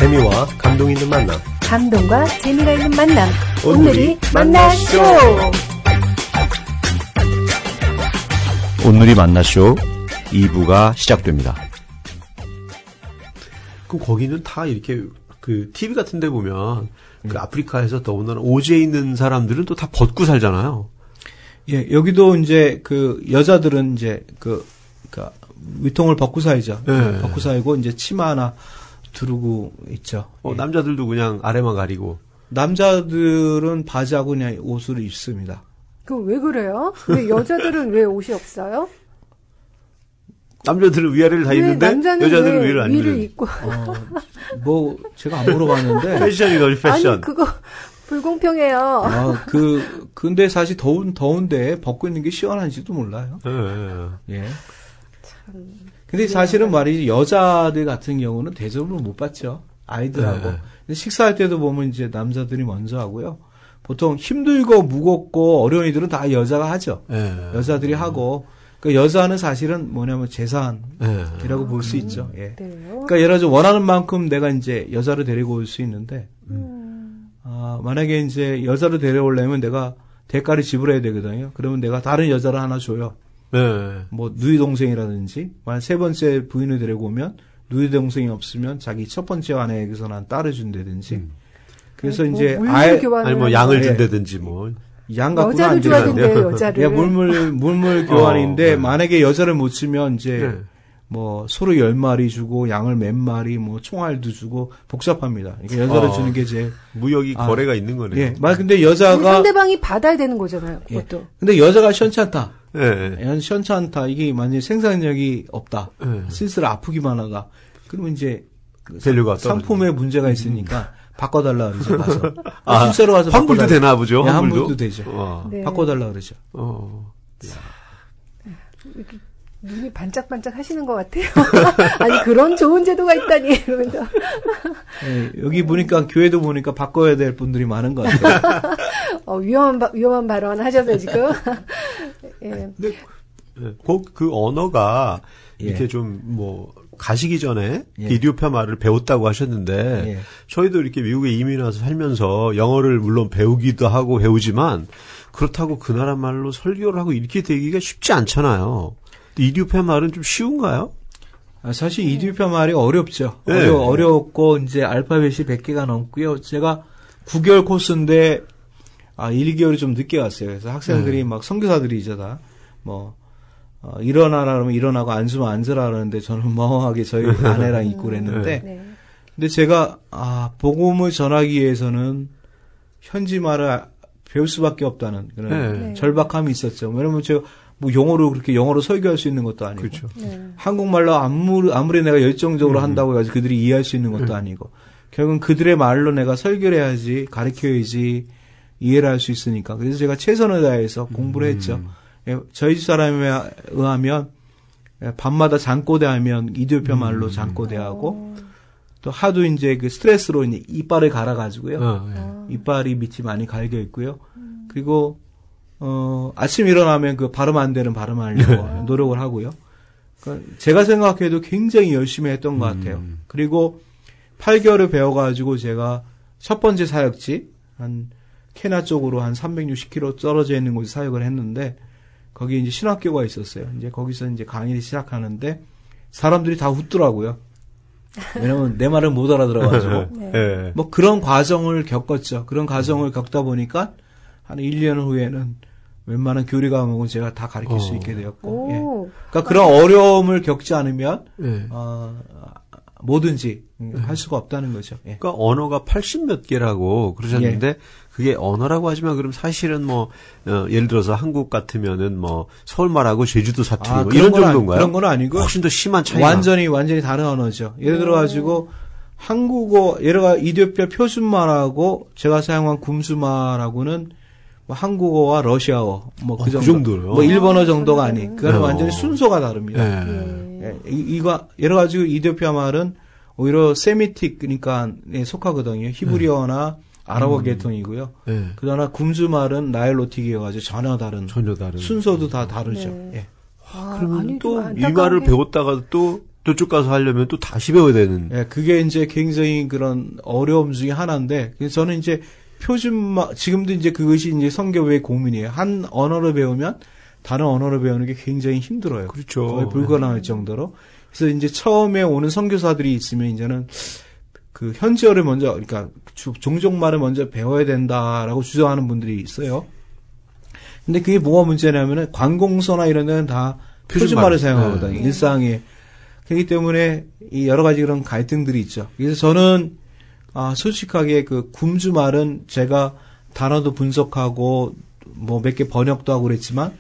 재미와 감동 있는 만남. 감동과 재미가 있는 만남. 오늘이 만나쇼. 오늘이 만나쇼 2부가 시작됩니다. 그럼 거기는 다 이렇게 그 TV 같은 데 보면 그 아프리카에서 더군다나 오지에 있는 사람들은 또 다 벗고 살잖아요. 예, 여기도 이제 그 여자들은 이제 그 위통을 벗고 살죠. 네. 벗고 살고 이제 치마 하나 두르고 있죠. 예. 남자들도 그냥 아래만 가리고. 남자들은 바지하고 그냥 옷을 입습니다. 그럼 왜 그래요? 왜 여자들은 왜 옷이 없어요? 남자들은 위아래를 다 입는데 여자들은 위를 안 입는. 입고. 뭐 제가 안 물어봤는데 패션이 거지 패션. 아니 그거 불공평해요. 근데 사실 더운데 벗고 있는 게 시원한지도 몰라요. 예. 참. 근데 사실은 말이지 여자들 같은 경우는 대접을 못 받죠. 아이들하고. 근데 식사할 때도 보면 이제 남자들이 먼저 하고요. 보통 힘들고 무겁고 어려운 일들은 다 여자가 하죠. 여자들이 하고. 그 여자는 사실은 뭐냐면 재산이라고 볼 수 있죠. 예. 그러니까 예를 들어 원하는 만큼 내가 이제 여자를 데리고 올 수 있는데, 만약에 이제 여자를 데려오려면 내가 대가를 지불해야 되거든요. 그러면 내가 다른 여자를 하나 줘요. 뭐 누이 동생이라든지, 만약 세 번째 부인을 데리고 오면 누이 동생이 없으면 자기 첫 번째 아내에게서 난 딸을 준다든지. 그래서 이제 아니 뭐 양을 준다든지 뭐. 양 갖고는 여자를 안 줘야 되는데요. 된대요, 여자를. 예, 물물 교환인데 만약에 여자를 못 주면 이제 뭐 소로 10마리 주고 양을 몇 마리 뭐 총알도 주고 복잡합니다. 그러니까 여자를 주는 게 제일 무역이 거래가 있는 거네요. 예. 근데 여자가 상대방이 받아야 되는 거잖아요. 그것도. 예. 근데 여자가 시원찮다. 시원찮다. 이게 만약에 생산력이 없다. 슬슬 아프기만 하다. 그러면 이제 밸류가 상품에 문제가 있으니까 바꿔달라 그러죠. 가서. 실제로 가서 환불도 되나 보죠. 환불도 되죠. 네. 바꿔달라 그러죠. 눈이 반짝반짝 하시는 것 같아요. 아니 그런 좋은 제도가 있다니 이러면서. 네, 여기 보니까 교회도 보니까 바꿔야 될 분들이 많은 것 같아요. 위험한 발언 하셔서 지금. 예. 근데 그 언어가 이렇게 좀 뭐 가시기 전에 이디오피아 말을 배웠다고 하셨는데 저희도 이렇게 미국에 이민 와서 살면서 영어를 물론 배우기도 하고 배우지만 그렇다고 그 나라 말로 설교를 하고 이렇게 되기가 쉽지 않잖아요. 이디오피아 말은 좀 쉬운가요? 사실 이디오피아 말이 어렵죠. 어렵고 이제 알파벳이 100개가 넘고요. 제가 9개월 코스인데 1개월이 좀 늦게 왔어요. 그래서 학생들이 막 선교사들이죠 다. 뭐 일어나라 그러면 일어나고 앉으면 앉으라 그러는데 저는 멍하게 저희 아내랑 있고 그랬는데 근데 제가 복음을 전하기 위해서는 현지 말을 배울 수밖에 없다는 그런 절박함이 있었죠. 왜냐면 제가 뭐 영어로 설교할 수 있는 것도 아니고 그렇죠. 한국말로 아무리 내가 열정적으로 한다고 해가지고 그들이 이해할 수 있는 것도 아니고 결국은 그들의 말로 내가 설교를 해야지 가르쳐야지 이해를 할 수 있으니까 그래서 제가 최선을 다해서 공부를 했죠. 저희 집 사람에 의하면 밤마다 잠꼬대하면 이디오피아 말로 잠꼬대하고 또 하도 이제 그 스트레스로 이제 이빨을 갈아가지고요. 이빨이 밑이 많이 갈겨 있고요. 그리고 아침 일어나면 그 발음 안 되는 발음하려고 노력을 하고요. 그러니까 제가 생각해도 굉장히 열심히 했던 것 같아요. 그리고 8개월을 배워가지고 제가 첫 번째 사역지 한 케냐 쪽으로 한 360km 떨어져 있는 곳에 사역을 했는데 거기 이제 신학교가 있었어요. 이제 거기서 이제 강의를 시작하는데 사람들이 다 웃더라고요. 왜냐면 내 말을 못 알아들어가지고. 뭐 그런 과정을 겪었죠. 그런 과정을 겪다 보니까 한 1년 후에는 웬만한 교리 과목은 제가 다 가르칠 수 있게 되었고. 그러니까 그런 어려움을 겪지 않으면 뭐든지 할 수가 없다는 거죠. 그러니까 언어가 80몇 개라고 그러셨는데 그게 언어라고 하지만 그럼 사실은 뭐 예를 들어서 한국 같으면은 뭐 서울말하고 제주도 사투리 뭐 이런 정도인가요? 그런 건 아니고 훨씬 더 심한 차이가 완전히 다른 언어죠. 예를 들어 가지고 한국어 이디오피아 표준말하고 제가 사용한 굼수말하고는 뭐 한국어와 러시아어 뭐 그 정도요. 뭐 일본어 정도가 아닌 그거는 완전히 순서가 다릅니다. 이거 여러 가지 이디오피아 말은 오히려 세미틱 그러니까 속하거든요. 히브리어나 아랍어 계통이고요. 그러나 굼주 말은 나일로틱이어가지고 전혀 다른 순서도 다 다르죠. 그러면 또 이 말을 배웠다가 또 저쪽 가서 하려면 또 다시 배워야 되는. 예, 그게 이제 굉장히 그런 어려움 중에 하나인데, 그래서 저는 이제 표준말, 지금도 이제 그것이 이제 선교의 고민이에요. 한 언어를 배우면 다른 언어를 배우는 게 굉장히 힘들어요. 그렇죠. 거의 불가능할 정도로. 그래서 이제 처음에 오는 선교사들이 있으면 이제는 그 현지어를 먼저, 그러니까 종족말을 먼저 배워야 된다라고 주장하는 분들이 있어요. 근데 그게 뭐가 문제냐면은 관공서나 이런 데는 다 표준말을 사용하거든요. 네. 일상에. 그렇기 때문에 이 여러 가지 그런 갈등들이 있죠. 그래서 저는 솔직하게 그 굼주말은 제가 단어도 분석하고 뭐 몇 개 번역도 하고 그랬지만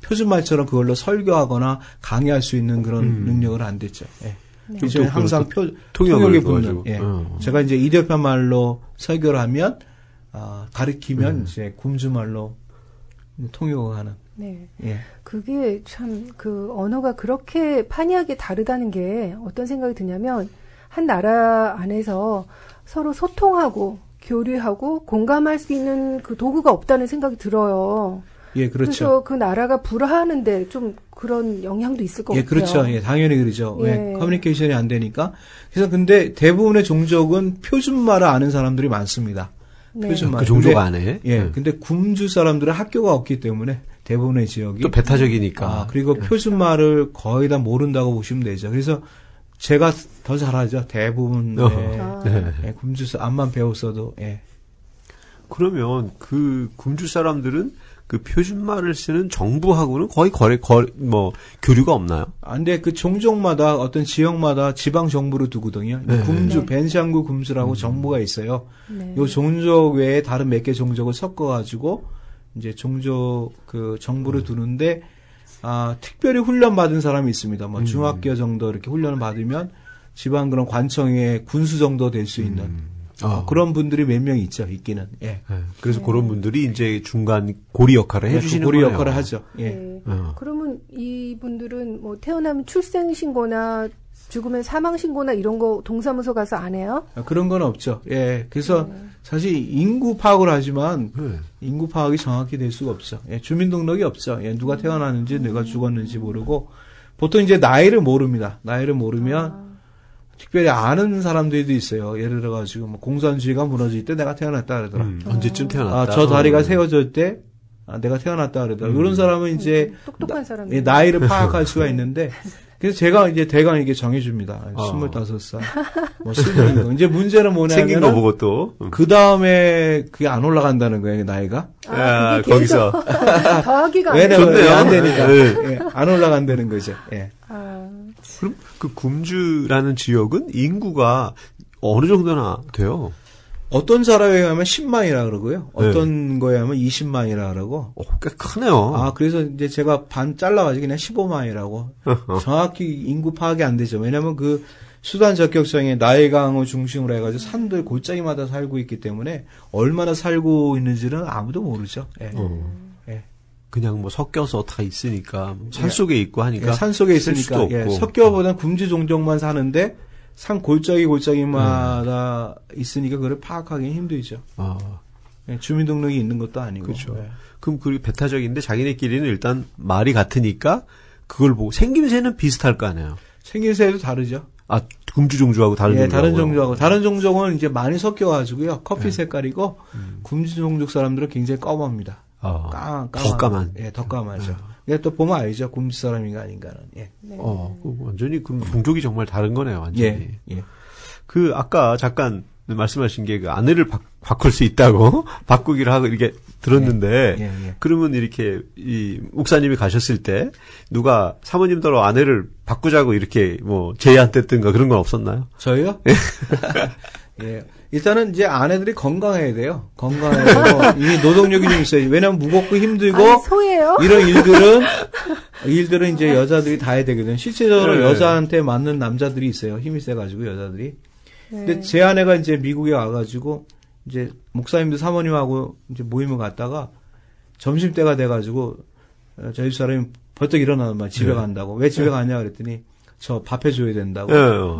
표준말처럼 그걸로 설교하거나 강의할 수 있는 그런 능력은 안 됐죠. 예. 네. 저는 항상 통역에 붙는. 예. 제가 이제 이디오피아 말로 설교를 하면 가르치면 이제 굼주말로 통역을 하는. 네. 예. 그게 참 그 언어가 그렇게 판이하게 다르다는 게 어떤 생각이 드냐면 한 나라 안에서 서로 소통하고 교류하고 공감할 수 있는 그 도구가 없다는 생각이 들어요. 예, 그렇죠. 그래서 그 나라가 불화하는데 좀 그런 영향도 있을 것 예, 같아요. 그렇죠. 예, 당연히 그러죠. 예. 커뮤니케이션이 안 되니까. 그래서 근데 대부분의 종족은 표준말을 아는 사람들이 많습니다. 네. 표준말. 그 종족 근데, 안에. 예, 근데 굼주 사람들은 학교가 없기 때문에 대부분의 지역이 또 배타적이니까. 그리고 표준말을 거의 다 모른다고 보시면 되죠. 그래서 제가 더 잘하죠. 대부분 예, 굼주 암만 배웠어도. 예. 그러면 그 굼주 사람들은 그 표준말을 쓰는 정부하고는 거의 교류가 없나요? 근데 그 종족마다 어떤 지역마다 지방 정부를 두거든요. 네. 굼주, 네. 벤샹구 굼주라고 정부가 있어요. 네. 요 종족 외에 다른 몇 개 종족을 섞어가지고 이제 종족 그 정부를 두는데 특별히 훈련 받은 사람이 있습니다. 뭐 중학교 정도 이렇게 훈련을 받으면 지방 그런 관청의 군수 정도 될 수 있는 그런 분들이 몇 명 있죠. 있기는. 예. 네. 그래서 그런 분들이 이제 중간 고리 역할을 해주시는 고리 거예요. 역할을 하죠. 예. 네. 그러면 이분들은 뭐 태어나면 출생신고나 죽으면 사망신고나 이런 거 동사무소 가서 안 해요? 그런 건 없죠. 예. 그래서 사실 인구 파악을 하지만 인구 파악이 정확히 될 수가 없죠. 예. 주민등록이 없죠. 예. 누가 태어났는지 누가 죽었는지 모르고 보통 이제 나이를 모릅니다. 나이를 모르면 특별히 아는 사람들도 있어요. 예를 들어가지고 뭐 공산주의가 무너질 때 내가 태어났다 그러더라. 언제쯤 태어났다. 저 다리가 세워질 때 내가 태어났다 그러더라. 이런 사람은 이제 똑똑한 사람. 나이를 파악할 수가 있는데 그래서 제가 이제 대강 이게 정해줍니다. 25살, 뭐 22. 이제 문제는 뭐냐면 생긴 거 보고 또 그 다음에 그게 안 올라간다는 거예요. 나이가. 그게 거기서 더하기가 왜냐면 안 되니까 네. 예, 안 올라간다는 거죠. 예. 그럼 그 굼주라는 지역은 인구가 어느 정도나 돼요? 어떤 사람에 하면 10만이라 그러고요. 어떤 거에 하면 20만이라 그러고. 꽤 크네요. 그래서 이제 제가 반 잘라가지고 그냥 15만이라고. 정확히 인구 파악이 안 되죠. 왜냐면 그 수단 적격성에 나일강을 중심으로 해가지고 산들 골짜기마다 살고 있기 때문에 얼마나 살고 있는지는 아무도 모르죠. 예. 예. 그냥 뭐 섞여서 다 있으니까 산 속에 있고 하니까 예, 산 속에 있으니까 예, 섞여보다는 굼주 종족만 사는데 산 골짜기마다 있으니까 그걸 파악하기 힘들죠. 예, 주민등록이 있는 것도 아니고. 그렇죠. 예. 그럼 그 배타적인데 자기네끼리는 일단 말이 같으니까 그걸 보고 생김새는 비슷할 거 아니에요. 생김새도 다르죠. 굼주 종족하고 다른 예, 종족하고. 다른 종족하고. 다른 종족은 이제 많이 섞여가지고요. 커피 색깔이고 굼주 종족 사람들은 굉장히 검합니다. 더 까만. 예, 더 까마죠. 예, 또 보면 알죠. 굼주 사람인가 아닌가는. 예. 네. 완전히 그 종족이 정말 다른 거네요. 완전히. 예. 그 아까 잠깐 말씀하신 게 그 아내를 바꿀 수 있다고 바꾸기를 하고 이렇게 들었는데 예. 그러면 이렇게 이 목사님이 가셨을 때 누가 사모님더러 아내를 바꾸자고 이렇게 뭐 제의한댔든가 그런 건 없었나요? 저희요? 예. 일단은 이제 아내들이 건강해야 돼요. 건강해야 되고, 이 노동력이 좀 있어야지. 왜냐면 무겁고 힘들고, 소예요? 이런 일들은 이제 여자들이 다 해야 되거든요. 실제적으로 여자한테 맞는 남자들이 있어요. 힘이 세가지고, 여자들이. 근데 제 아내가 이제 미국에 와가지고, 이제 목사님들 사모님하고 이제 모임을 갔다가, 점심때가 돼가지고, 저희 사람이 벌떡 일어나는 말 집에 간다고. 왜 집에 가냐 그랬더니, 저 밥 해줘야 된다고.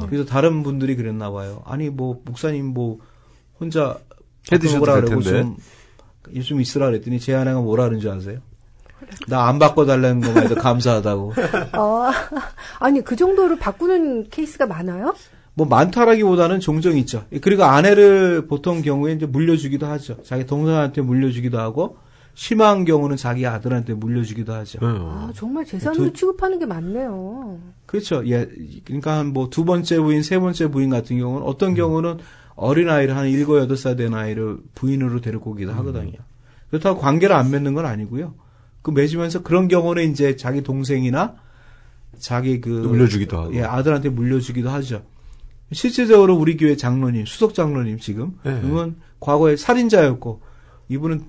그래서 다른 분들이 그랬나 봐요. 아니 뭐 목사님 뭐 혼자 해드셔도 될 텐데. 좀 있으라 그랬더니 제 아내가 뭐라 그러는 줄 아세요? 나 안 바꿔달라는 것만 해도 감사하다고. 아니, 그 정도로 바꾸는 케이스가 많아요? 뭐 많다라기보다는 종종 있죠. 그리고 아내를 보통 경우에 이제 물려주기도 하죠. 자기 동생한테 물려주기도 하고, 심한 경우는 자기 아들한테 물려주기도 하죠. 정말 재산으로 취급하는 게 많네요. 그렇죠. 예. 그러니까 뭐 두 번째 부인, 세 번째 부인 같은 경우는 어떤 경우는 어린아이를 한 7, 8살 된 아이를 부인으로 데리고 오기도 하거든요. 그렇다고 관계를 안 맺는 건 아니고요. 그 맺으면서 그런 경우는 이제 자기 동생이나 자기 물려주기도 하고. 예, 아들한테 물려주기도 하죠. 실제적으로 우리 교회 장로님, 수석 장로님 지금, 그분 과거에 살인자였고, 이분은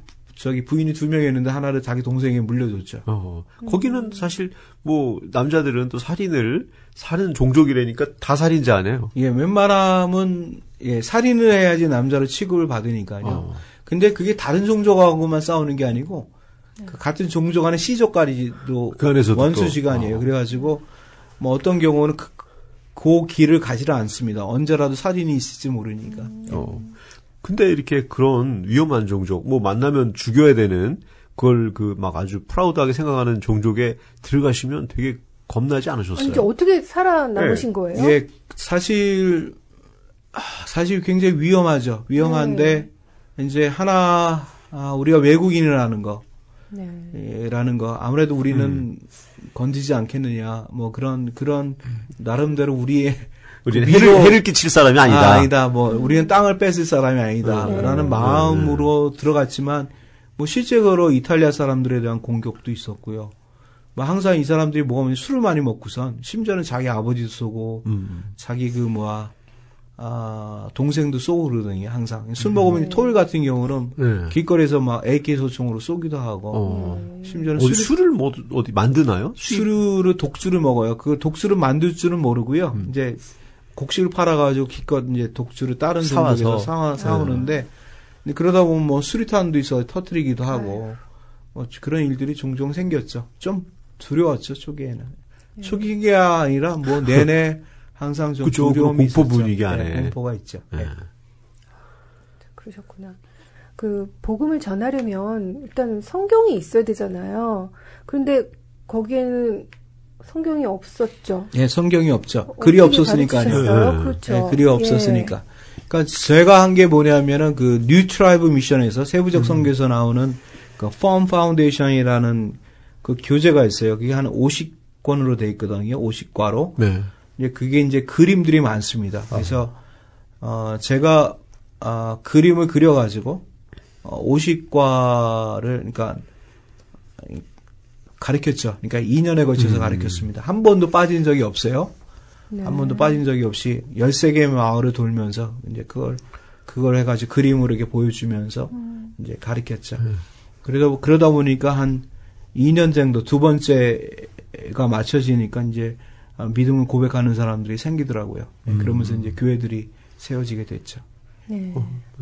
부인이 2명이었는데 하나를 자기 동생에게 물려줬죠. 거기는 사실 뭐 남자들은 또 살인 종족이라니까 다 살인자네요. 예, 웬만하면 살인을 해야지 남자로 취급을 받으니까요. 근데 그게 다른 종족하고만 싸우는 게 아니고 그 같은 종족 안에 시족까지도 그 원수지간이에요. 그래가지고 뭐 어떤 경우는 그 길을 가지를 않습니다. 언제라도 살인이 있을지 모르니까. 근데 이렇게 그런 위험한 종족, 뭐 만나면 죽여야 되는 그걸 막 아주 프라우드하게 생각하는 종족에 들어가시면 되게 겁나지 않으셨어요? 아니, 어떻게 살아남으신 거예요? 예, 사실 굉장히 위험하죠. 위험한데 이제 우리가 외국인이라는 거. 라는 거. 아무래도 우리는 건드지 않겠느냐. 뭐 그런 나름대로 우리는 해를 끼칠 사람이 아니다. 아니다. 뭐 우리는 땅을 뺏을 사람이 아니다라는 마음으로 들어갔지만 뭐 실제로 이탈리아 사람들에 대한 공격도 있었고요. 뭐 항상 이 사람들이 술을 많이 먹고선 심지어는 자기 아버지도 쏘고 자기 동생도 쏘고 그러더니 항상 술 먹으면 토요일 같은 경우는 길거리에서 막 AK 소총으로 쏘기도 하고 심지어는 술을 어디 만드나요? 술을 독주를 먹어요. 그 독주를 만들 줄은 모르고요. 이제 곡식을 팔아가지고 기껏 이제 독주를 다른 종족에서 사오는데 그러다 보면 뭐 수리탄도 있어 터뜨리기도 하고 뭐 그런 일들이 종종 생겼죠. 좀 두려웠죠 초기에는. 초기가 아니라 뭐 내내 항상 좀 두려움이 공포 분위기 안에 공포가 있죠. 그러셨구나. 그 복음을 전하려면 일단 성경이 있어야 되잖아요. 그런데 거기에는 성경이 없었죠. 예, 성경이 없죠. 글이 없었으니까요. 그렇죠. 예, 글이 없었으니까. 그러니까 제가 한 게 뭐냐면은 그 뉴 트라이브 미션에서 세부적 선교에서 나오는 그 펌 파운데이션이라는 그 교재가 있어요. 그게 한 50권으로 돼 있거든요. 50과로. 네. 이제 그게 이제 그림들이 많습니다. 그래서 제가 그림을 그려가지고 50과를 그러니까 가르쳤죠. 그러니까 2년에 걸쳐서 가르쳤습니다. 한 번도 빠진 적이 없어요. 네. 한 번도 빠진 적이 없이 13개의 마을을 돌면서 이제 그걸 해가지고 그림으로 이렇게 보여주면서 이제 가르쳤죠. 그러다 보니까 한 2년 정도 두 번째가 맞춰지니까 이제 믿음을 고백하는 사람들이 생기더라고요. 그러면서 이제 교회들이 세워지게 됐죠. 네.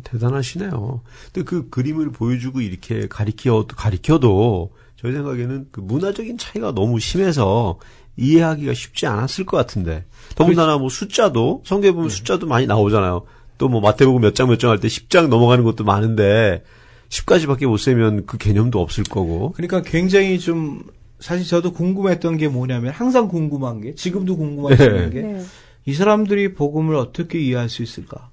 대단하시네요. 근데 그 그림을 보여주고 이렇게 가리켜도 저희 생각에는 그 문화적인 차이가 너무 심해서 이해하기가 쉽지 않았을 것 같은데. 더군다나 뭐 숫자도, 성경에 보면 숫자도 많이 나오잖아요. 또 뭐 마태복음 몇 장 할 때 10장 넘어가는 것도 많은데 10까지밖에 못 세면 그 개념도 없을 거고. 그러니까 굉장히 좀 사실 저도 궁금했던 게 뭐냐면 항상 궁금한 게 지금도 궁금한 게 이 사람들이 복음을 어떻게 이해할 수 있을까?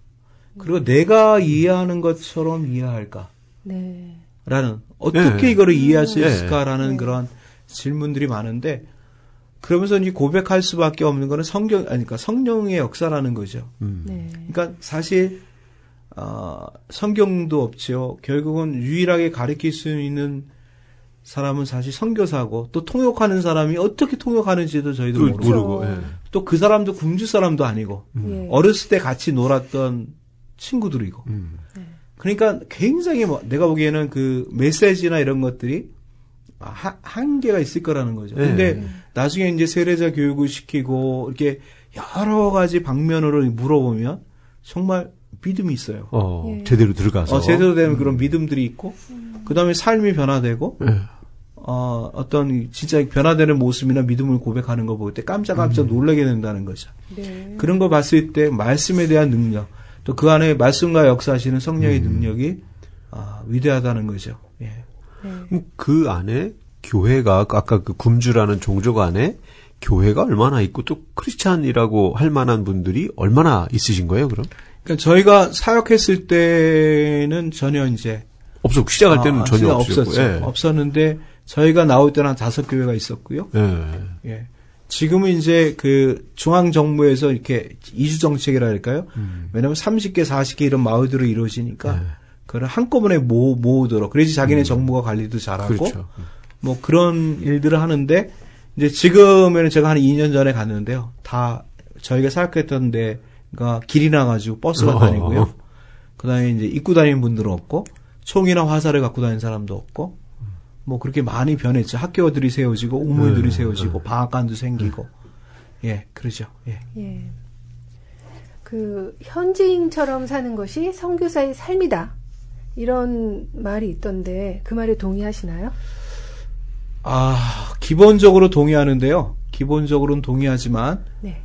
그리고 내가 이해하는 것처럼 이해할까? 네. 라는 어떻게 이거를 이해할 수 있을까라는 그런 질문들이 많은데 그러면서 이제 고백할 수밖에 없는 거는 그러니까 성령의 역사라는 거죠. 네. 그러니까 사실 성경도 없죠. 결국은 유일하게 가르칠 수 있는 사람은 사실 선교사고 또 통역하는 사람이 어떻게 통역하는지도 저희도 모르고 또 그 사람도 궁주 사람도 아니고 어렸을 때 같이 놀았던 친구들이고 그러니까 굉장히 내가 보기에는 그 메시지나 이런 것들이 한계가 있을 거라는 거죠. 근데 나중에 이제 세례자 교육을 시키고 이렇게 여러 가지 방면으로 물어보면 정말 믿음이 있어요. 제대로 들어가서. 제대로 되는 그런 믿음들이 있고, 그 다음에 삶이 변화되고, 어떤 진짜 변화되는 모습이나 믿음을 고백하는 거 볼 때 깜짝깜짝 놀라게 된다는 거죠. 네. 그런 거 봤을 때 말씀에 대한 능력, 또 그 안에 말씀과 역사하시는 성령의 능력이 위대하다는 거죠. 예. 그 안에 교회가 아까 그 굼주라는 종족 안에 교회가 얼마나 있고 또 크리스찬이라고 할 만한 분들이 얼마나 있으신 거예요, 그럼? 그러니까 저희가 사역했을 때는 전혀 이제 없었고 시작할 때는 전혀 없었죠. 예. 없었는데 저희가 나올 때는 한 5교회가 있었고요. 예. 지금은 이제 그 중앙 정부에서 이렇게 이주 정책이라 할까요? 왜냐하면 30개, 40개 이런 마을들로 이루어지니까 그걸 한꺼번에 모으도록 그래야지 자기네 정부가 관리도 잘하고 그렇죠. 뭐 그런 일들을 하는데 이제 지금에는 제가 한 2년 전에 갔는데요. 다 저희가 사역했던 데가 길이 나가지고 버스가 다니고요. 그다음에 이제 입고 다니는 분들은 없고 총이나 화살을 갖고 다니는 사람도 없고 뭐 그렇게 많이 변했죠. 학교들이 세워지고 우물들이 세워지고 방앗간도 생기고 예 그러죠. 예. 예. 그 현지인처럼 사는 것이 선교사의 삶이다 이런 말이 있던데 그 말에 동의하시나요? 기본적으로 동의하는데요. 기본적으로는 동의하지만 네.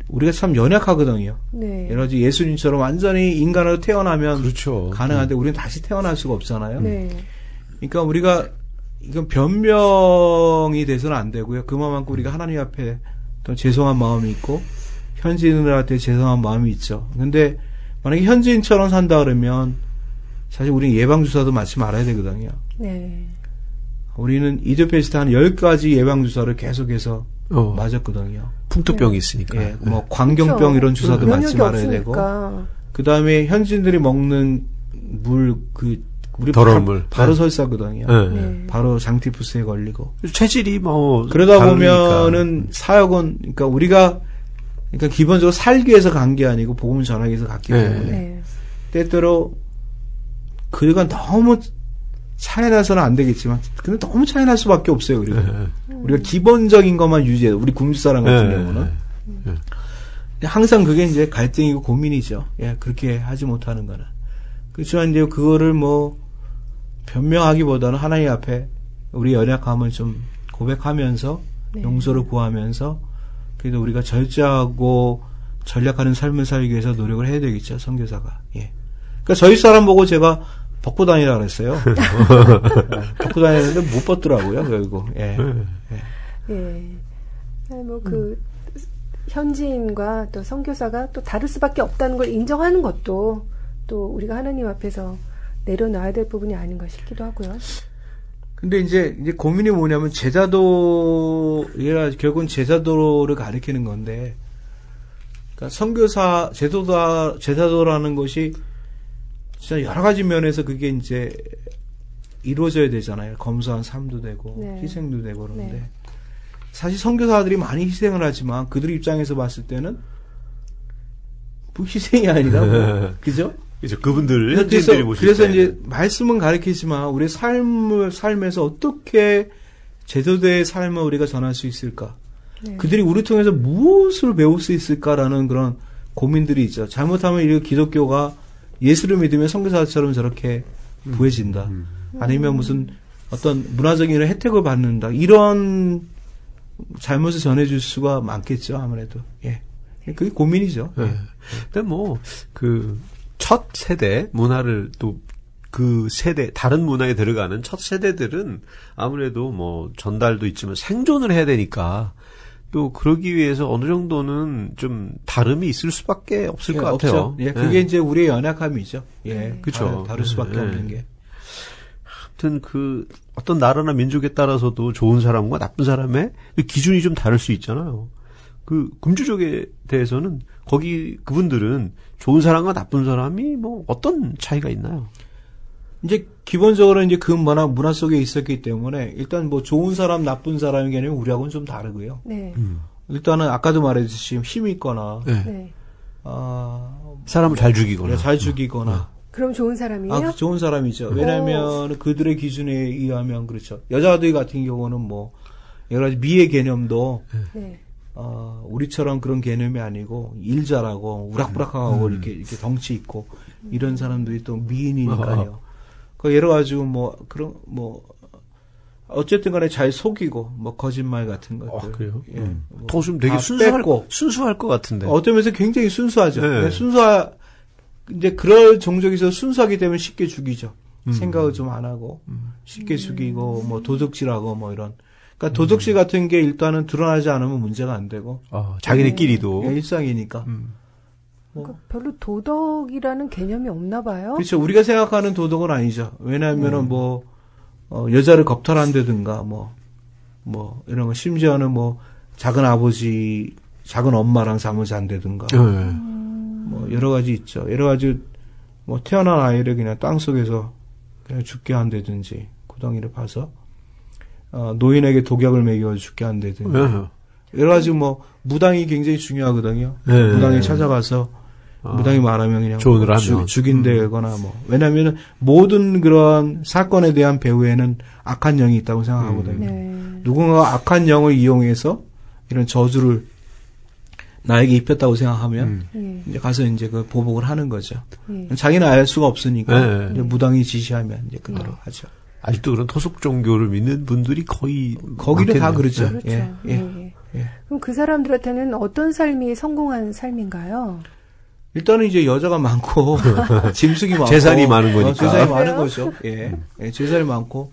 우리가 참 연약하거든요. 네. 여러 가지 예수님처럼 완전히 인간으로 태어나면 그렇죠. 가능한데 우리는 다시 태어날 수가 없잖아요. 네. 그러니까 우리가 이건 변명이 돼서는 안 되고요. 그만큼 우리가 하나님 앞에 또 죄송한 마음이 있고 현지인들한테 죄송한 마음이 있죠. 근데 만약에 현지인처럼 산다 그러면 사실 우리는 예방주사도 맞지 말아야 되거든요. 네. 우리는 이디오피아에서 한 10가지 예방주사를 계속해서 맞았거든요. 풍토병이 있으니까. 예, 뭐 광경병 그렇죠. 이런 주사도 맞지 말아야 되고. 그 다음에 현지인들이 먹는 물, 우리 더러운 물. 바로 설사거든요. 네. 바로 장티푸스에 걸리고. 체질이 뭐. 그러다 보면은 사역은, 그러니까 기본적으로 살기 위해서 간 게 아니고 복음을 전하기 위해서 갔기 때문에. 네. 때때로 그가 너무 차이나서는 안 되겠지만, 근데 너무 차이날 수밖에 없어요, 우리가 기본적인 것만 유지해요. 우리 굶주사람 같은 경우는. 항상 그게 이제 갈등이고 고민이죠. 예, 그렇게 하지 못하는 거는. 그렇지만 이제 그거를 뭐, 변명하기보다는 하나님 앞에 우리 연약함을 좀 고백하면서, 네. 용서를 구하면서, 그래도 우리가 절제하고 전략하는 삶을 살기 위해서 노력을 해야 되겠죠, 선교사가. 예. 그러니까 저희 사람 보고 제가 벗고 다니라 그랬어요. 벗고 다니는데 못 벗더라고요, 결국. 예. 예. 뭐 현지인과 또 선교사가 또 다를 수밖에 없다는 걸 인정하는 것도 또 우리가 하나님 앞에서 내려놔야 될 부분이 아닌가 싶기도 하고요. 근데 이제 고민이 뭐냐면 결국은 제자도를 가리키는 건데, 그러니까 선교사, 제자도라는 것이 진짜 여러 가지 면에서 그게 이제 이루어져야 되잖아요. 검소한 삶도 되고, 네. 희생도 되고 그런데. 네. 사실 선교사들이 많이 희생을 하지만 그들 입장에서 봤을 때는 뭐 희생이 아니라 뭐, 그죠? 그죠. 그분들, 현지인들이 보실 그래서 때. 이제 말씀은 가르치지만 우리 삶에서 어떻게 제도대의 삶을 우리가 전할 수 있을까? 네. 그들이 우리 통해서 무엇을 배울 수 있을까라는 그런 고민들이 있죠. 잘못하면 이 기독교가 예수를 믿으면 선교사처럼 저렇게 부해진다. 아니면 무슨 어떤 문화적인 혜택을 받는다. 이런 잘못을 전해줄 수가 많겠죠. 아무래도. 예. 그게 고민이죠. 예. 근데 뭐, 첫 세대 문화를 또 그 세대, 다른 문화에 들어가는 첫 세대들은 아무래도 뭐 전달도 있지만 생존을 해야 되니까 또 그러기 위해서 어느 정도는 좀 다름이 있을 수밖에 없을 것 같아요. 없죠. 예, 그게 이제 우리의 연약함이죠. 예. 그렇죠. 다를 수밖에 없는 게. 아무튼 어떤 나라나 민족에 따라서도 좋은 사람과 나쁜 사람의 기준이 좀 다를 수 있잖아요. 금주족에 대해서는 그분들은 좋은 사람과 나쁜 사람이 뭐 어떤 차이가 있나요? 이제 기본적으로 이제 그 문화 속에 있었기 때문에 일단 뭐 좋은 사람, 나쁜 사람이 아니면 우리하고는 좀 다르고요. 네. 일단은 아까도 말했듯이 힘이 있거나, 네. 사람을 잘 죽이거나, 잘 죽이거나. 그럼 좋은 사람이에요? 좋은 사람이죠. 왜냐하면 그들의 기준에 의하면 그렇죠. 여자들 같은 경우는 뭐 여러 가지 미의 개념도 네. 우리처럼 그런 개념이 아니고 일 잘하고 우락부락하고 이렇게 덩치 있고 이런 사람들이 또 미인이니까요. 그 여러 가지고 어쨌든 간에 잘 속이고 뭐 거짓말 같은 것들. 그래요? 예. 더 좀 되게 순수할 것 같은데. 어떤 면에서 굉장히 순수하죠. 네. 이제 그럴 종족에서 순수하기 때문에 쉽게 죽이죠. 생각을 좀 안 하고 쉽게 죽이고 뭐 도적질하고 뭐 이런. 그러니까 도적질 같은 게 일단은 드러나지 않으면 문제가 안 되고. 자기네끼리도 일상이니까. 그러니까 별로 도덕이라는 개념이 없나 봐요. 그렇죠. 우리가 생각하는 도덕은 아니죠. 왜냐하면은 여자를 겁탈한다든가 뭐 이런 거 심지어는 뭐 작은 아버지, 작은 엄마랑 잠을 잔다든가. 뭐 여러 가지 있죠. 여러 가지 뭐 태어난 아이를 그냥 땅 속에서 그냥 죽게 한다든지 구덩이를 파서 노인에게 독약을 먹여 죽게 한다든지 여러 가지 뭐 무당이 굉장히 중요하거든요. 무당이 찾아가서 무당이 말하면 그냥 조언을 하면 죽인다거나 뭐 왜냐하면 모든 그런 사건에 대한 배후에는 악한 영이 있다고 생각하거든요. 누군가가 악한 영을 이용해서 이런 저주를 나에게 입혔다고 생각하면 이제 가서 이제 그 보복을 하는 거죠. 자기는 알 수가 없으니까 이제 무당이 지시하면 이제 그대로 하죠. 아직도 그런 토속 종교를 믿는 분들이 거의 거기는 다 그렇죠. 그렇죠. 그럼 그 사람들한테는 어떤 삶이 성공한 삶인가요? 일단은 이제 여자가 많고 짐승이 많고 재산이 많은 거니까. 재산이 많은 거죠. 재산이 많고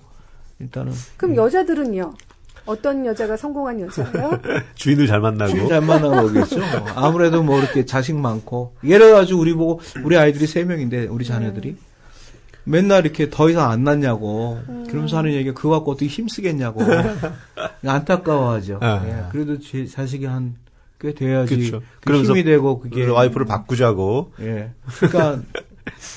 일단은. 그럼 여자들은요? 어떤 여자가 성공한 여자예요? 주인을 잘 만나고. 주인 잘 만나는 거겠죠. 아무래도 뭐 이렇게 자식 많고. 예를 들어가지고 우리 아이들이 3명인데, 우리 자녀들이. 맨날 이렇게 더 이상 안 낳냐고. 그러면서 하는 얘기가 그거 갖고 어떻게 힘쓰겠냐고. 안타까워하죠. 그래도 제 자식이 꽤 돼야지. 그렇죠. 그러면서 힘이 되고 그게. 와이프를 바꾸자고.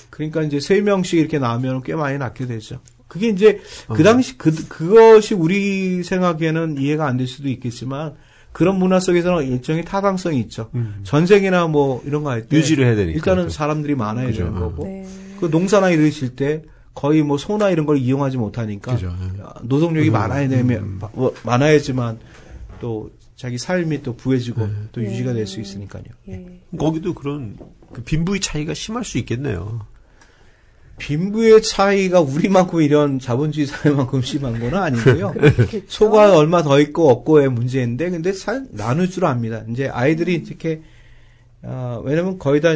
그러니까 이제 3명씩 이렇게 낳으면 꽤 많이 낳게 되죠. 그게 이제 그 당시 그것이 우리 생각에는 이해가 안 될 수도 있겠지만 그런 문화 속에서는 일종의 타당성이 있죠. 전쟁이나 뭐 이런 거 할 때 유지를 해야 되니까. 일단은 사람들이 많아야 되는 거고 그 농사나 이럴 때 거의 뭐 소나 이런 걸 이용하지 못하니까 노동력이 많아야지만 또 자기 삶이 또 부해지고 또 유지가 될 수 있으니까요. 거기도 그런 빈부의 차이가 심할 수 있겠네요. 빈부의 차이가 우리만큼 이런 자본주의 사회만큼 심한 건 아니고요. 소가 얼마 더 있고 없고의 문제인데, 근데 나눌 줄 압니다. 이제 아이들이 이렇게, 왜냐면 거의 다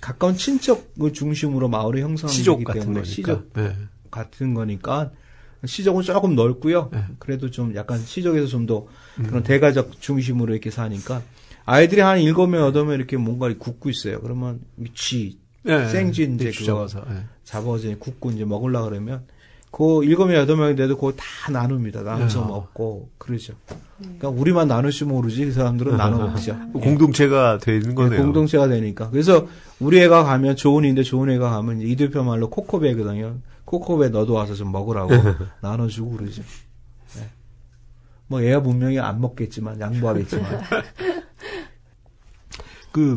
가까운 친척을 중심으로 마을을 형성하기 때문에 시족 같은 거니까, 시족은 조금 넓고요. 그래도 좀 약간 시족에서 좀 더 그런 대가족 중심으로 이렇게 사니까, 아이들이 한 7명, 8명 이렇게 뭔가 굽고 있어요. 그러면 쥐, 생쥐 이제 그거 잡아서 굽고 이제 먹으려고 그러면 그 7명, 8명인데도 그거 다 나눕니다. 나눠서 먹고 그러죠. 그러니까 우리만 나눌지 모르지 그 사람들은 나눠 먹죠. 공동체가 되는 거네요. 공동체가 되니까. 그래서 우리 애가 가면 좋은 애가 가면 이제 이들표 말로 코코베거든요. 코코베 너도 와서 좀 먹으라고 나눠주고 그러죠. 뭐 애가 분명히 안 먹겠지만 양보하겠지만.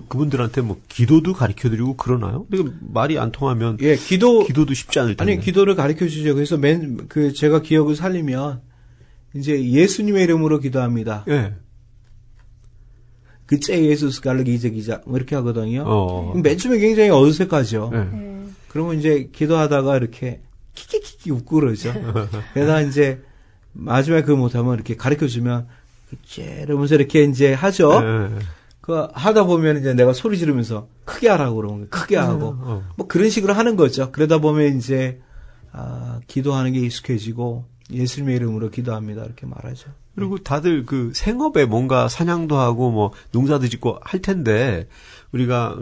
그분들한테 뭐 기도도 가르쳐드리고 그러나요? 근데 말이 안 통하면 기도도 쉽지 않을 텐데. 아니 기도를 가르쳐 주죠. 그래서 제가 기억을 살리면 이제 예수님의 이름으로 기도합니다. 그째 예수스 갈르기자 뭐 이렇게 하거든요. 맨 처음에 굉장히 어색하죠. 그러면 이제 기도하다가 이렇게 키키키키 웃고 그러죠. 그래서 이제 마지막에 그거 못하면 이렇게 가르쳐 주면 그째 이러면서 이렇게 이제 하죠. 하다 보면 이제 내가 소리 지르면서 크게 하라고 그러면 크게 하고 뭐 그런 식으로 하는 거죠. 그러다 보면 이제 기도하는 게 익숙해지고 예수님의 이름으로 기도합니다 이렇게 말하죠. 그리고 다들 생업에 뭔가 사냥도 하고 뭐 농사도 짓고 할 텐데 우리가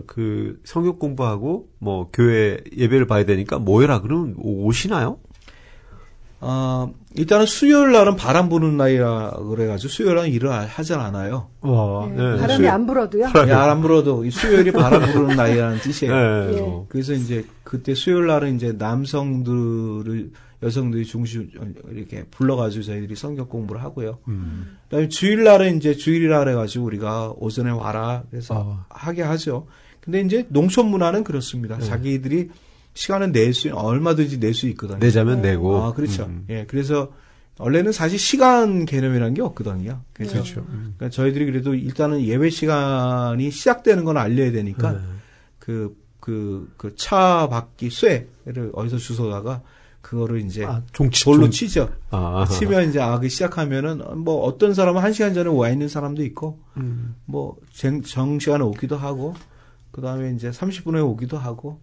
성경 공부하고 뭐 교회 예배를 봐야 되니까 모여라 그러면 오시나요? 일단은 수요일 날은 바람 부는 날이라 그래가지고 수요일 날은 일을 하지 않아요. 바람이 안 불어도요? 안 불어도 수요일이 바람 부는 날이라는 뜻이에요. 그래서 이제 그때 수요일 날은 이제 여성들이 중심 이렇게 불러가지고 저희들이 성경 공부를 하고요. 그다음에 주일 날은 이제 주일이라 그래가지고 우리가 오전에 와라 그래서 하게 하죠. 근데 이제 농촌 문화는 그렇습니다. 자기들이 시간은 얼마든지 낼 수 있거든요. 내자면 내고. 그렇죠. 그래서 원래는 사실 시간 개념이라는 게 없거든요. 그렇죠. 그러니까 저희들이 그래도 일단은 예배 시간이 시작되는 건 알려야 되니까 차 바퀴 쇠를 어디서 주워다가 그거를 이제 돌로 치죠. 치면 이제 시작하면은 뭐 어떤 사람은 1시간 전에 와 있는 사람도 있고 뭐 정시간에 오기도 하고 그다음에 이제 30분에 오기도 하고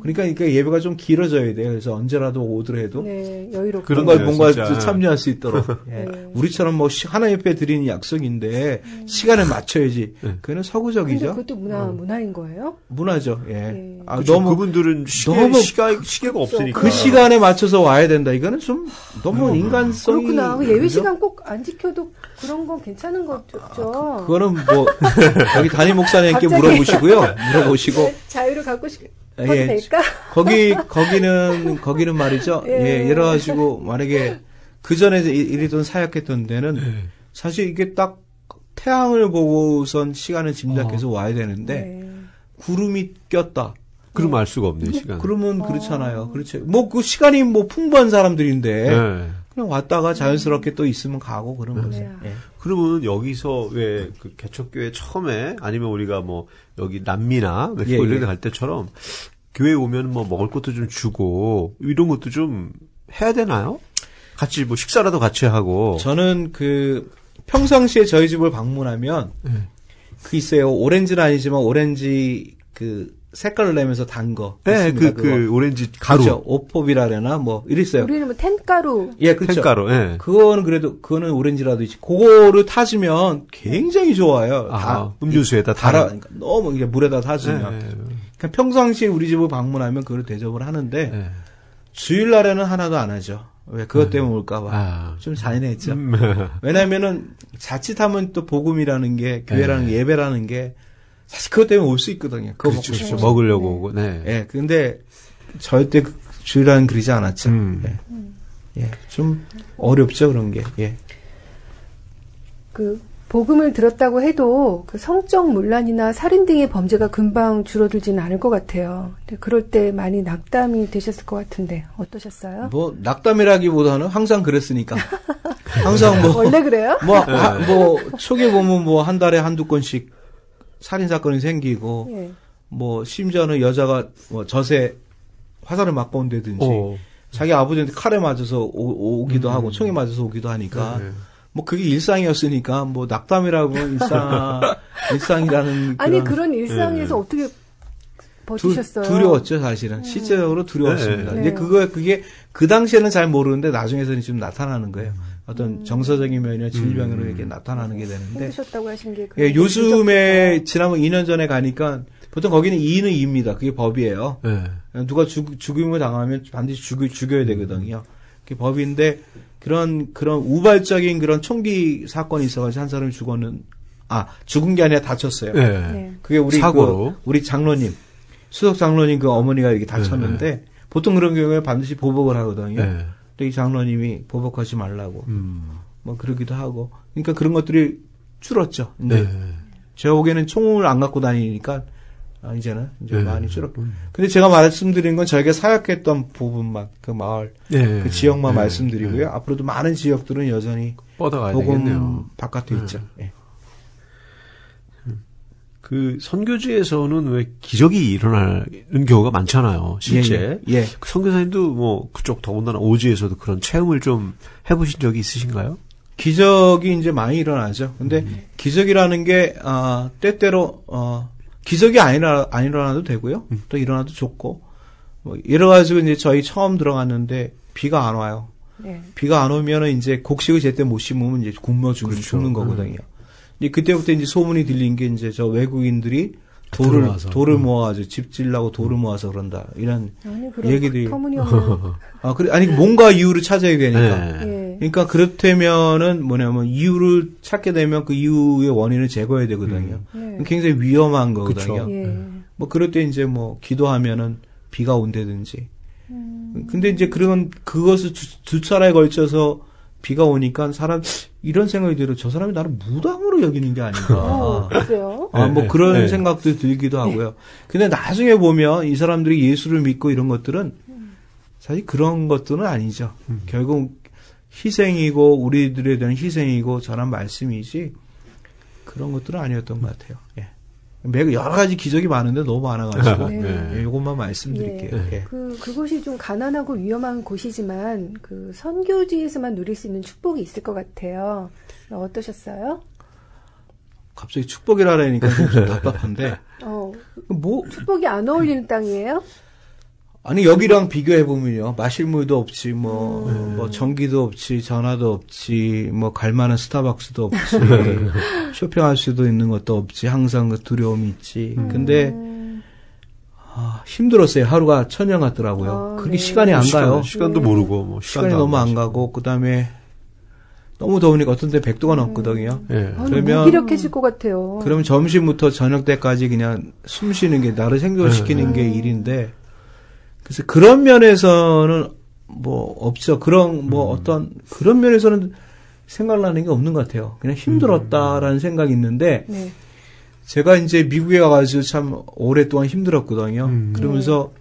그러니까 예배가 좀 길어져야 돼요. 그래서 언제라도 오더라도 네, 여유롭게 뭔가 참여할 수 있도록. 예. 우리처럼 뭐 하나님 앞에 드리는 약속인데 시간을 맞춰야지. 그거는 서구적이죠. 근데 그것도 문화인 거예요? 문화죠. 예. 너무 그분들은 시계가 없으니까 그 시간에 맞춰서 와야 된다. 이거는 좀 너무 인간성이. 그렇구나. 예배 시간 꼭 안 지켜도 그런 건 괜찮은 거죠. 그거는 뭐 여기 담임 목사님께 물어보시고 자유를 갖고 싶어도 될까? 거기는 말이죠. 예, 예를 가지고 만약에 그 전에 일했던 사역했던 데는 사실 이게 딱 태양을 보고선 시간을 짐작해서 와야 되는데 구름이 꼈다. 그럼 알 수가 없네 시간. 그러면 그렇잖아요. 그렇죠. 뭐 그 시간이 뭐 풍부한 사람들인데. 그냥 왔다가 자연스럽게 또 있으면 가고 그런 거죠. 예. 그러면 여기서 왜 그 개척교회 처음에 아니면 우리가 뭐 여기 남미나 멕시코 이런 데 갈 때처럼 교회 오면 뭐 먹을 것도 좀 주고 이런 것도 좀 해야 되나요? 같이 뭐 식사라도 같이 하고. 저는 그 평상시에 저희 집을 방문하면 그 있어요. 오렌지는 아니지만 오렌지 그 색깔을 내면서 단 거. 네, 그 오렌지 가루. 그렇죠. 오법이라 그러나 뭐 이랬어요. 우리는 뭐 텐가루. 예, 그렇죠. 텐가루. 예. 그거는 오렌지라도 있지. 그거를 타주면 굉장히 좋아요. 음료수에다 그러니까 너무 이제 물에다 타주면. 그러니까 평상시에 우리 집을 방문하면 그걸 대접을 하는데 주일날에는 하나도 안 하죠. 왜 그것 때문에 올까봐. 좀 잔인했죠. 왜냐면은 자칫하면 또 복음이라는 게 교회라는 게 예배라는 게 사실 그것 때문에 올 수 있거든요. 그거 그렇죠, 먹고 싶죠. 먹으려고 오고. 네. 예, 근데 절대 주일날은 그러지 않았죠. 예, 좀 어렵죠 그런 게. 예. 그 복음을 들었다고 해도 그 성적 문란이나 살인 등의 범죄가 금방 줄어들지는 않을 것 같아요. 근데 그럴 때 많이 낙담이 되셨을 것 같은데 어떠셨어요? 뭐 낙담이라기보다는 항상 그랬으니까. 항상 뭐 원래 그래요? 뭐 초기에 보면 뭐 한 달에 한두 건씩 살인 사건이 생기고 뭐 심지어는 여자가 뭐 젖에 화살을 맞고 온다든지 자기 아버지한테 칼에 맞아서 오기도 하고 총에 맞아서 오기도 하니까 뭐 그게 일상이었으니까 뭐 낙담이라고 일상이라는 아니 그런 일상에서 어떻게 버티셨어요? 두려웠죠 사실은 실제적으로 두려웠습니다. 근데 그게 그 당시에는 잘 모르는데 나중에서는 좀 나타나는 거예요. 어떤 정서적인 면이나 질병으로 이렇게 나타나는 게 되는데. 힘드셨다고 하신 게. 예, 요즘에 지난번 2년 전에 가니까 보통 거기는 2는 2입니다. 그게 법이에요. 누가 죽임을 당하면 반드시 죽여야 되거든요. 그게 법인데 그런 우발적인 그런 총기 사건이 있어가지고 한 사람이 죽은 게 아니라 다쳤어요. 그게 사고로. 우리 장로님, 수석 장로님 그 어머니가 이렇게 다쳤는데 보통 그런 경우에 반드시 보복을 하거든요. 근데 이 장로님이 보복하지 말라고 뭐 그러기도 하고 그러니까 그런 것들이 줄었죠. 근데 제 보기에는 총을 안 갖고 다니니까 이제는 많이 줄었고. 근데 제가 말씀드린 건 저희가 사역했던 부분만 그 마을 그 지역만 말씀드리고요. 앞으로도 많은 지역들은 여전히 뻗어가야 되겠네요. 복음 바깥에 있죠. 그 선교지에서는 왜 기적이 일어나는 경우가 많잖아요. 실제. 그 선교사님도 뭐 그쪽 더군다나 오지에서도 그런 체험을 좀 해보신 적이 있으신가요? 기적이 이제 많이 일어나죠. 근데 기적이라는 게 때때로 기적이 안 일어나도 되고요. 또 일어나도 좋고 뭐 여러 가지고 이제 저희 처음 들어갔는데 비가 안 와요. 비가 안 오면은 이제 곡식을 제때 못 심으면 이제 굶어 죽는 거거든요. 그때부터 이제 소문이 들린 게 이제 저 외국인들이 돌을 모아가지고 집 지으려고 돌을 모아서 그런다. 이런 얘기들이. 아니, 뭔가 이유를 찾아야 되니까. 그러니까 그렇다면은 뭐냐면 이유를 찾게 되면 그 이유의 원인을 제거해야 되거든요. 굉장히 위험한 거거든요. 뭐 그럴 때 이제 뭐 기도하면은 비가 온다든지. 근데 이제 그것을 두 차례에 걸쳐서 비가 오니까 이런 생각이 들어요. 저 사람이 나를 무당으로 여기는 게 아닌가. 그래요? 뭐 그런 생각도 들기도 하고요. 근데 나중에 보면 이 사람들이 예수를 믿고 이런 것들은 사실 그런 것들은 아니죠. 결국 희생이고 우리들에 대한 희생이고 전한 말씀이지 그런 것들은 아니었던 것 같아요. 여러 가지 기적이 많은데 너무 많아가지고 이것만 말씀드릴게요. 그곳이 좀 가난하고 위험한 곳이지만 그 선교지에서만 누릴 수 있는 축복이 있을 것 같아요. 어떠셨어요? 갑자기 축복이라 하니까 좀 답답한데. 축복이 안 어울리는 땅이에요? 아니 여기랑 비교해 보면요, 마실 물도 없지, 뭐 전기도 없지, 전화도 없지, 뭐 갈 만한 스타벅스도 없지, 쇼핑할 수도 있는 것도 없지, 항상 그 두려움이 있지. 근데 힘들었어요. 하루가 천년 같더라고요. 그렇게 시간이 안 가요. 시간도 모르고 뭐 시간이 너무 안 가고, 그다음에 너무 더우니까 어떤 때 100도가 넘거든요. 그러면 무기력해질 것 같아요. 그러면 점심부터 저녁 때까지 그냥 숨 쉬는 게, 나를 생존시키는 게 일인데, 그래서 그런 면에서는 뭐 없죠. 그런 뭐 어떤 그런 면에서는 생각나는 게 없는 것 같아요. 그냥 힘들었다라는 생각이 있는데, 제가 이제 미국에 가가지고 참 오랫동안 힘들었거든요. 그러면서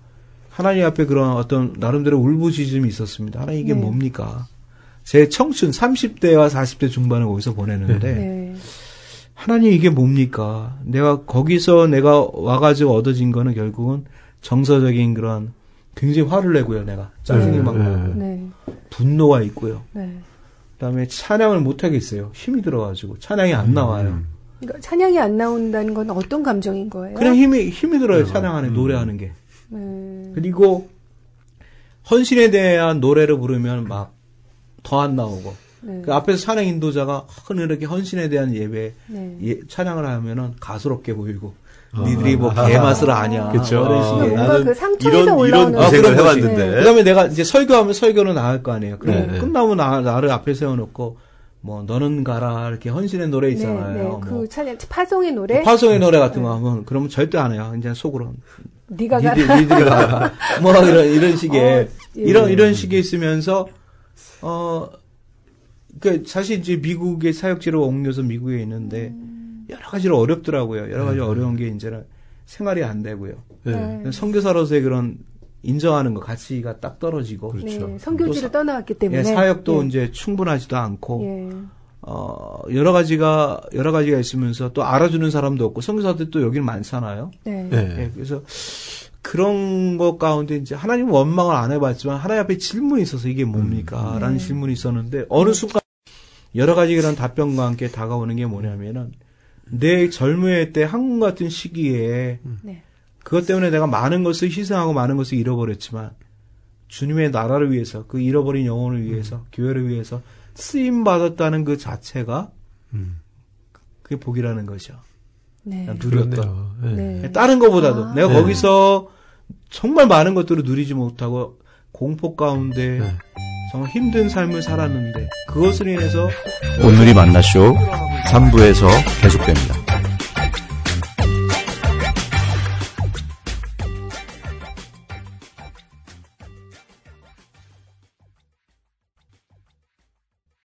하나님 앞에 그런 어떤 나름대로 울부짖음이 있었습니다. 하나님 이게 뭡니까? 제 청춘 30대와 40대 중반을 거기서 보내는데 하나님 이게 뭡니까? 내가 거기서 내가 와가지고 얻어진 거는 결국은 정서적인 그런 굉장히 화를 내고요. 내가 짜증이 막 나고 분노가 있고요. 그다음에 찬양을 못 하겠어요. 힘이 들어가지고 찬양이 안 나와요. 그러니까 찬양이 안 나온다는 건 어떤 감정인 거예요? 그냥 힘이 들어요. 찬양 안에 노래하는 게. 그리고 헌신에 대한 노래를 부르면 막 더 안 나오고. 그 앞에서 찬양 인도자가 이렇게 헌신에 대한 예배 찬양을 하면은 가스럽게 보이고. 니들이 뭐 개맛을 아냐. 그렇죠. 뭔가 그 상처에서 올라오는 이런 생각을 해봤는데. 그다음에 내가 이제 설교하면 설교는 나을 거 아니에요. 그럼 끝나면 나를 앞에 세워놓고 뭐 너는 가라 이렇게 헌신의 노래 있잖아요. 그 찬양 파송의 노래. 파송의 노래 같은 거 하면 그러면 절대 안 해요. 이제 속으로 네가 가라. 니들이 가라. 뭐 이런 식의 이런 식에 있으면서 그 사실 이제 미국의 사역지로 옮겨서 미국에 있는데. 여러 가지로 어렵더라고요. 여러 가지 어려운 게 이제는 생활이 안 되고요. 선교사로서의 그런 인정하는 거 가치가 딱 떨어지고. 그렇죠. 선교지를 떠나왔기 때문에. 사역도 이제 충분하지도 않고. 여러 가지가 있으면서 또 알아주는 사람도 없고, 선교사들 또 여기는 많잖아요. 그래서 그런 것 가운데 이제 하나님 원망을 안 해봤지만 하나님 앞에 질문이 있어서 이게 뭡니까? 라는 질문이 있었는데 어느 순간 여러 가지 그런 답변과 함께 다가오는 게 뭐냐면은 내 젊을 때 한국 같은 시기에 그것 때문에 내가 많은 것을 희생하고 많은 것을 잃어버렸지만 주님의 나라를 위해서 그 잃어버린 영혼을 위해서 교회를 위해서 쓰임받았다는 그 자체가 그게 복이라는 거죠. 누렸던. 다른 것보다도 내가 거기서 정말 많은 것들을 누리지 못하고 공포 가운데 정말 힘든 삶을 살았는데 그것을 인해서 오늘이 만나쇼 3부에서 계속됩니다.